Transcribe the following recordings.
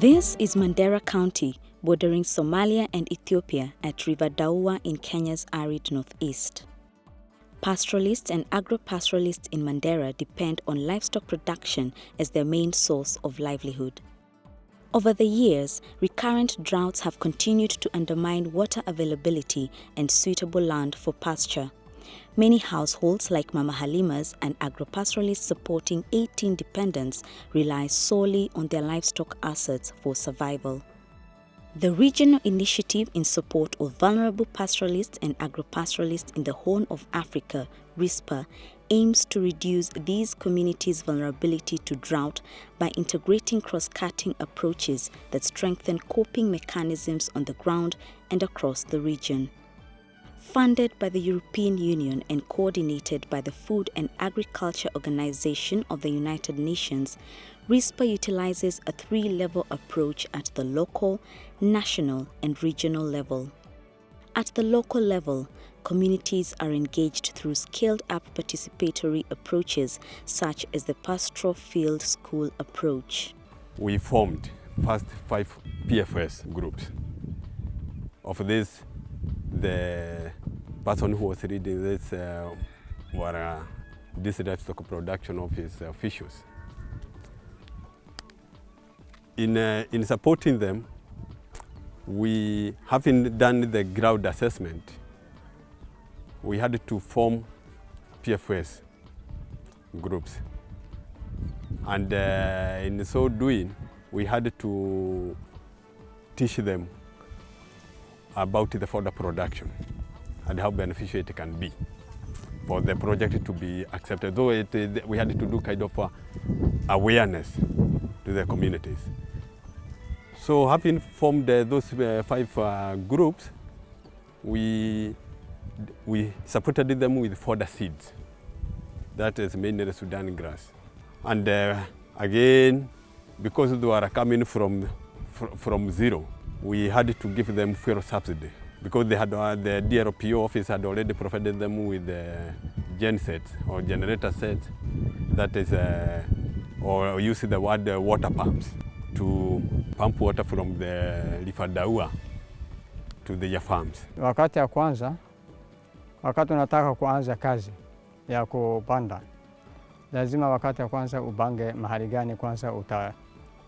This is Mandera County, bordering Somalia and Ethiopia at River Daua in Kenya's arid northeast. Pastoralists and agro-pastoralists in Mandera depend on livestock production as their main source of livelihood. Over the years, recurrent droughts have continued to undermine water availability and suitable land for pasture. Many households like Mama Halima's and agro-pastoralists supporting 18 dependents rely solely on their livestock assets for survival. The regional initiative in support of vulnerable pastoralists and agro-pastoralists in the Horn of Africa, RISPA, aims to reduce these communities' vulnerability to drought by integrating cross-cutting approaches that strengthen coping mechanisms on the ground and across the region. Funded by the European Union and coordinated by the Food and Agriculture Organization of the United Nations, RISPA utilizes a three-level approach at the local, national, and regional level. At the local level, communities are engaged through scaled-up participatory approaches such as the pastoral field school approach. We formed first 5 PFS groups. Of this, the person who was leading this were this livestock production office officials. In supporting them, we, having done the ground assessment, we had to form PFS groups. And in so doing, we had to teach them about the fodder production and how beneficial it can be for the project to be accepted. Though we had to do kind of awareness to the communities. So having formed those 5 groups, we supported them with fodder seeds. That is mainly Sudan grass. And again, because they were coming from zero, we had to give them fuel subsidy because they had the DRPO office had already provided them with gen sets or generator sets, that is, or use the word water pumps to pump water from the River Daua to their farms. Wakati ya kwanza, wakati unataka kuanza kazi ya kupanda, lazima wakati ya kwanza ubange mahali gani kwanza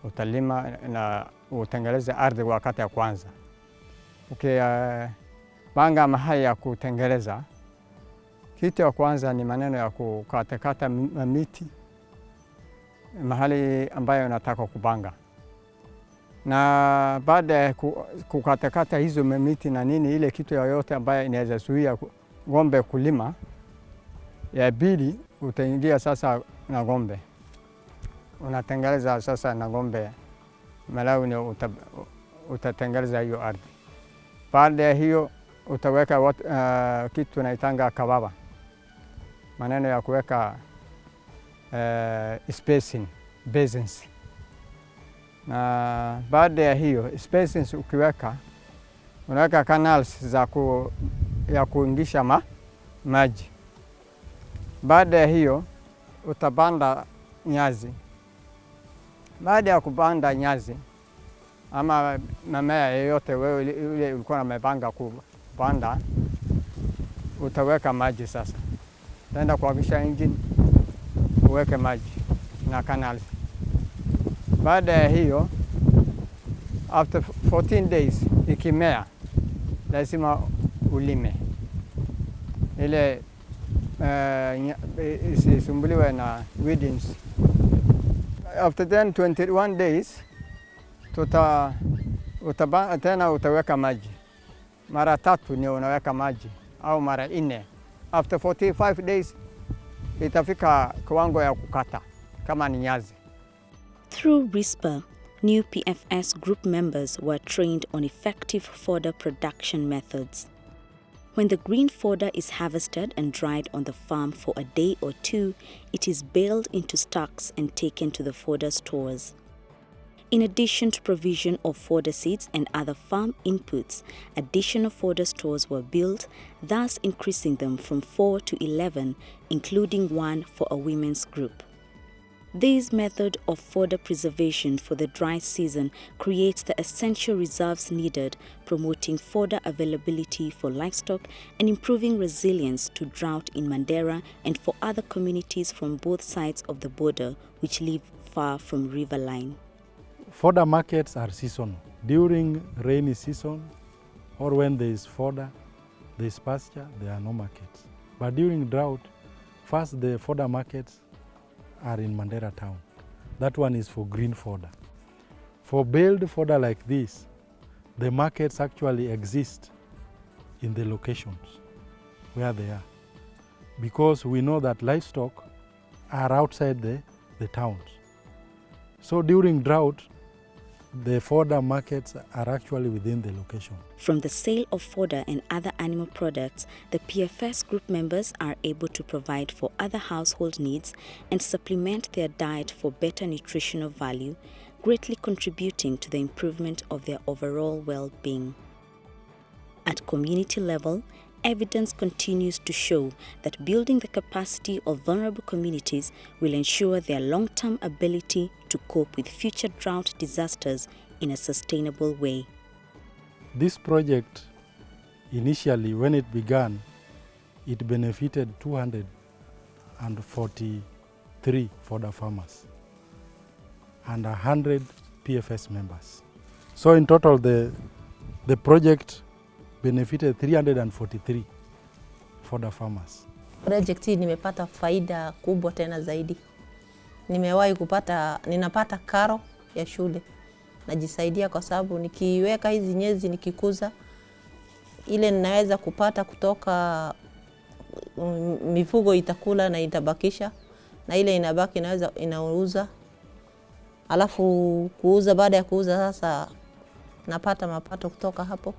utalima na utengeleze ardhi wakati ya kwanza. Banga mahali ya kutengeleza, kitu ya kwanza ni maneno ya kukatakata miti mahali ambayo unataka kubanga. Na baada ya kukatakata hizo miti na nini, ile kitu yoyote ambayo inaweza zuia ng'ombe kulima, ya pili utaingia sasa na ng'ombe. Unatengeleza sasa na ng'ombe, malawi ni utatengeleza hiyo ardhi. Baada ya hiyo utaweka kitu naitanga kababa, maneno ya kuweka spacing, basins. Na baada ya hiyo spacings ukiweka, unaweka canals ya kuingisha maji. Baada ya hiyo utapanda nyazi. Baada ya kupanda nyazi ama mimea yoyote wewe ulikuwa umepanga kupanda, utaweka maji sasa. Utaenda kuhakisha engine, uweke maji na canals. Baada ya hiyo, after 14 days ikimea, lazima ulime. Ile isisumbuliwe na weedings. After then 21 days, tena utaweka maji. Mara 3 ni unaweka maji, au mara 4. After 45 days, itafika kiwango ya kukata, kama ni nyazi. Through RISPA, new PFS group members were trained on effective fodder production methods. When the green fodder is harvested and dried on the farm for a day or 2, it is baled into stacks and taken to the fodder stores. In addition to provision of fodder seeds and other farm inputs, additional fodder stores were built, thus increasing them from 4 to 11, including one for a women's group. This method of fodder preservation for the dry season creates the essential reserves needed, promoting fodder availability for livestock and improving resilience to drought in Mandera and for other communities from both sides of the border which live far from riverline. Fodder markets are seasonal. During rainy season or when there is fodder, there is pasture, there are no markets. But during drought, first the fodder markets are in Mandera town. That one is for green fodder. For baled fodder like this, the markets actually exist in the locations where they are, because we know that livestock are outside the towns. So during drought, the fodder markets are actually within the location. From the sale of fodder and other animal products, the PFS group members are able to provide for other household needs and supplement their diet for better nutritional value, greatly contributing to the improvement of their overall well-being. At community level, evidence continues to show that building the capacity of vulnerable communities will ensure their long-term ability to cope with future drought disasters in a sustainable way. This project, initially when it began, it benefited 243 fodder farmers and 100 PFS members. So in total, the project benefited 343 fodder farmers. Project hii nimepata faida kubwa tena zaidi. Ninapata karo ya shule. Najisaidia kwa sababu nikiweka hizi nyezi nikikuza, ile ninaweza kupata kutoka mifugo itakula na itabakisha, na ile inabaki inauza. Alafu kuuza, baada ya kuuza sasa napata mapato kutoka hapo.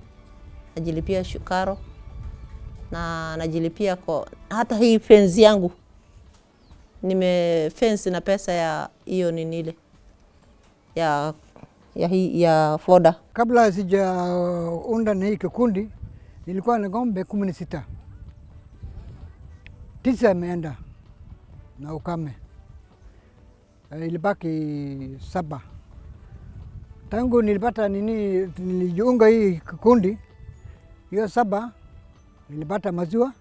Najilipia karo na najilipia kwa hata hii fence yangu. Fence na pesa ya hiyo ninile ya fodder. Kabla sijaunda na hii kikundi nilikuwa na ng'ombe 16. 9 imeenda na ukame. Ilibaki 7. Tangu nilipata nilijiunga hii kikundi, hiyo 7 nilipata maziwa,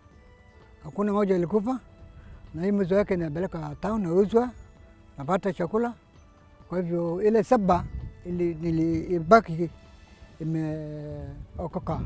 hakuna moja ilikufa, na hii maziwa yake inapeleka town nauzwa, napata chakula. Kwa hivyo ile 7 nilibaki imeokoka.